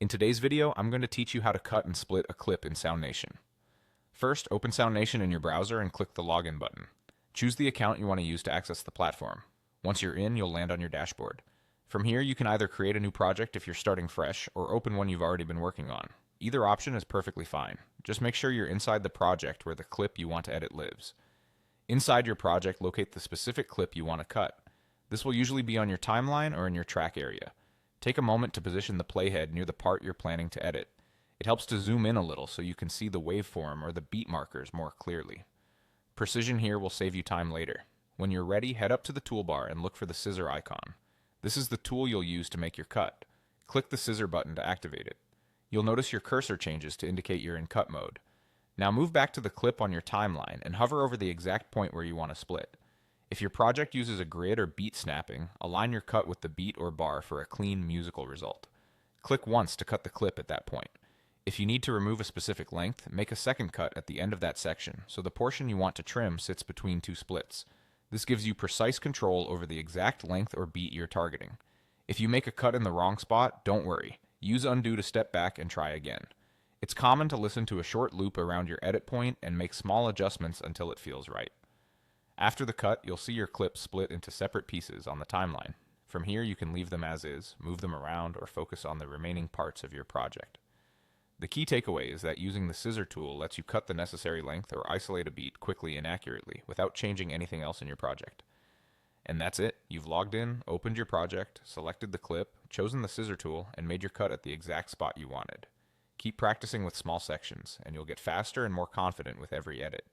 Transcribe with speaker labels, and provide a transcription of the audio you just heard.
Speaker 1: In today's video, I'm going to teach you how to cut and split a clip in Soundation. First, open Soundation in your browser and click the Login button. Choose the account you want to use to access the platform. Once you're in, you'll land on your dashboard. From here, you can either create a new project if you're starting fresh, or open one you've already been working on. Either option is perfectly fine. Just make sure you're inside the project where the clip you want to edit lives. Inside your project, locate the specific clip you want to cut. This will usually be on your timeline or in your track area. Take a moment to position the playhead near the part you're planning to edit. It helps to zoom in a little so you can see the waveform or the beat markers more clearly. Precision here will save you time later. When you're ready, head up to the toolbar and look for the scissor icon. This is the tool you'll use to make your cut. Click the scissor button to activate it. You'll notice your cursor changes to indicate you're in cut mode. Now move back to the clip on your timeline and hover over the exact point where you want to split. If your project uses a grid or beat snapping, align your cut with the beat or bar for a clean musical result. Click once to cut the clip at that point. If you need to remove a specific length, make a second cut at the end of that section so the portion you want to trim sits between two splits. This gives you precise control over the exact length or beat you're targeting. If you make a cut in the wrong spot, don't worry. Use undo to step back and try again. It's common to listen to a short loop around your edit point and make small adjustments until it feels right. After the cut, you'll see your clip split into separate pieces on the timeline. From here, you can leave them as is, move them around, or focus on the remaining parts of your project. The key takeaway is that using the scissor tool lets you cut the necessary length or isolate a beat quickly and accurately without changing anything else in your project. And that's it. You've logged in, opened your project, selected the clip, chosen the scissor tool, and made your cut at the exact spot you wanted. Keep practicing with small sections, and you'll get faster and more confident with every edit.